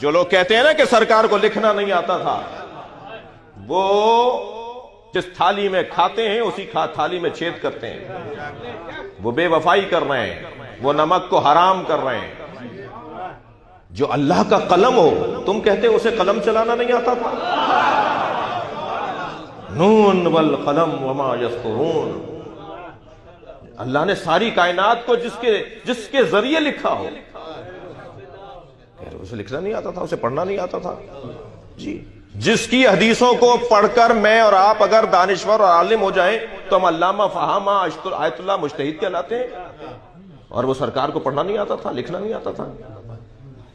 جو لوگ کہتے ہیں نا کہ سرکار کو لکھنا نہیں آتا تھا، وہ جس تھالی میں کھاتے ہیں اسی تھالی میں چھید کرتے ہیں، وہ بے وفائی کر رہے ہیں، وہ نمک کو حرام کر رہے ہیں۔ جو اللہ کا قلم ہو، تم کہتے اسے قلم چلانا نہیں آتا تھا؟ نون والقلم وما یسطرون، اللہ نے ساری کائنات کو جس کے ذریعے لکھا ہو، اسے لکھنا نہیں آتا تھا، اسے پڑھنا نہیں آتا تھا؟ جی، جس کی حدیثوں کو پڑھ کر میں اور آپ اگر دانشور اور عالم ہو جائیں تو ہم علامہ فہامہ آیت اللہ مجتہد کہلاتے ہیں، اور وہ سرکار کو پڑھنا نہیں آتا تھا، لکھنا نہیں آتا تھا۔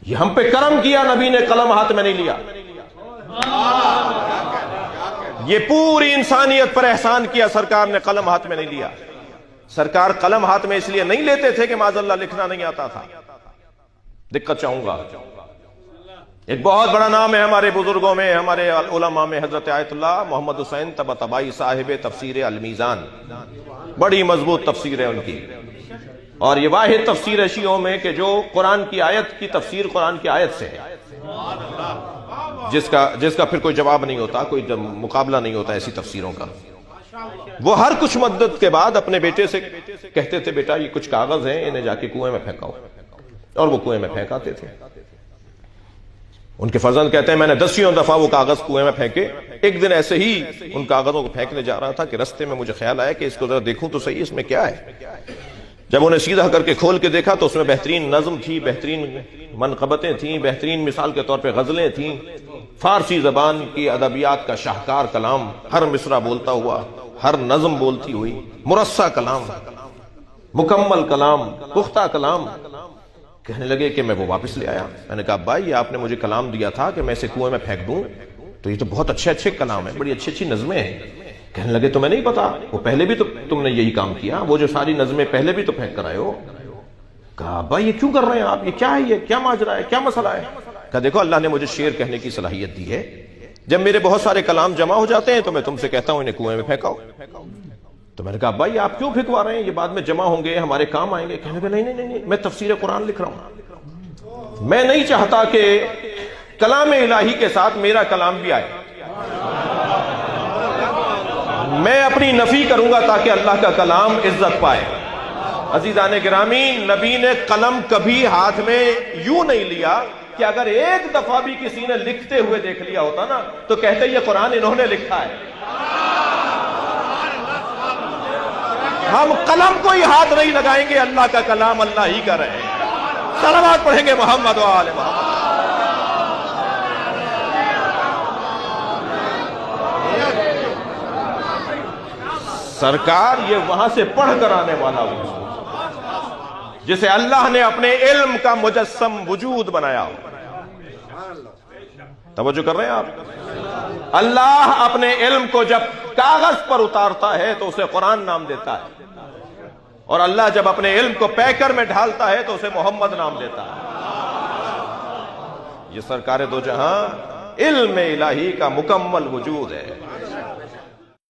یہ ہم پہ کرم کیا، نبی نے قلم ہاتھ میں نہیں لیا۔ یہ پوری انسانیت پر احسان کیا، سرکار نے قلم ہاتھ میں نہیں لیا۔ سرکار قلم ہاتھ میں اس لیے نہیں لیتے تھے کہ معاذ اللہ لکھنا نہیں آتا تھا۔ دقت چاہوں گا، ایک بہت بڑا نام ہے ہمارے بزرگوں میں، ہمارے علماء میں، حضرت آیت اللہ محمد حسین طباطبائی صاحب تفسیر المیزان، بڑی مضبوط تفسیر ہے ان کی، اور یہ واحد تفسیر ہے شیعوں میں کہ جو قرآن کی آیت کی تفسیر قرآن کی آیت سے ہے، جس کا پھر کوئی جواب نہیں ہوتا، کوئی مقابلہ نہیں ہوتا ایسی تفسیروں کا۔ وہ ہر کچھ مدت کے بعد اپنے بیٹے سے کہتے تھے، بیٹا یہ کچھ کاغذ ہیں، انہیں جا کے کنویں میں پھینکاؤ، اور وہ کنویں میں پھینکاتے تھے۔ ان کے فرزند کہتے ہیں میں نے 10 دفعہ وہ کاغذ کنویں میں پھینکے۔ ایک دن ایسے ہی ان کاغذوں کو پھینکنے جا رہا تھا کہ رستے میں مجھے خیال آیا کہ اس کو ذرا دیکھوں تو صحیح، اس میں کیا ہے۔ جب انہیں سیدھا کر کے کھول کے دیکھا تو اس میں بہترین نظم تھی، بہترین منقبتیں تھیں، بہترین مثال کے طور پہ غزلیں تھیں، فارسی زبان کی ادبیات کا شاہکار کلام، ہر مصرع بولتا ہوا، ہر نظم بولتی ہوئی، مرصع کلام، مکمل کلام، پختہ کلام۔ کہنے لگے کہ میں وہ واپس لے آیا۔ میں نے کہا بھائی آپ نے مجھے کلام دیا تھا کہ میں اسے کنویں میں پھینک دوں، تو یہ تو بہت اچھے کلام ہیں، بڑی اچھی نظمیں ہیں۔ کہنے لگے تو میں نہیں پتا، وہ پہلے بھی تو تم نے یہی کام کیا، وہ جو ساری نظمیں پہلے بھی تو پھینک کر آئے ہو۔ کہا بھائی یہ کیوں کر رہے ہیں آپ، یہ کیا ہے، یہ کیا ماجرا ہے، کیا مسئلہ ہے؟ کہا دیکھو اللہ نے مجھے شعر کہنے کی صلاحیت دی ہے، جب میرے بہت سارے کلام جمع ہو جاتے ہیں تو میں تم سے کہتا ہوں انہیں کنویں میں پھینکاؤ۔ تو میں نے کہا بھائی آپ کیوں پھینکوا رہے ہیں، یہ بعد میں جمع ہوں گے، ہمارے کام آئیں گے۔ کہنے لگے نہیں، میں تفسیر قرآن لکھ رہا ہوں، میں نہیں چاہتا کہ کلام الہی کے ساتھ میرا کلام بھی آئے، میں اپنی نفی کروں گا تاکہ اللہ کا کلام عزت پائے۔ عزیزان گرامی، نبی نے قلم کبھی ہاتھ میں یوں نہیں لیا کہ اگر ایک دفعہ بھی کسی نے لکھتے ہوئے دیکھ لیا ہوتا نا تو کہتے یہ قرآن انہوں نے لکھا ہے۔ ہم قلم کو ہی ہاتھ نہیں لگائیں گے، اللہ کا کلام اللہ ہی کا رہے۔ صلوات پڑھیں گے محمد و آل محمد۔ سرکار یہ وہاں سے پڑھ کر آنے والا ہو جسے اللہ نے اپنے علم کا مجسم وجود بنایا ہو۔ توجہ کر رہے ہیں آپ؟ اللہ اپنے علم کو جب کاغذ پر اتارتا ہے تو اسے قرآن نام دیتا ہے، اور اللہ جب اپنے علم کو پیکر میں ڈھالتا ہے تو اسے محمد نام دیتا ہے۔ یہ سرکار دو جہاں علم الہی کا مکمل وجود ہے۔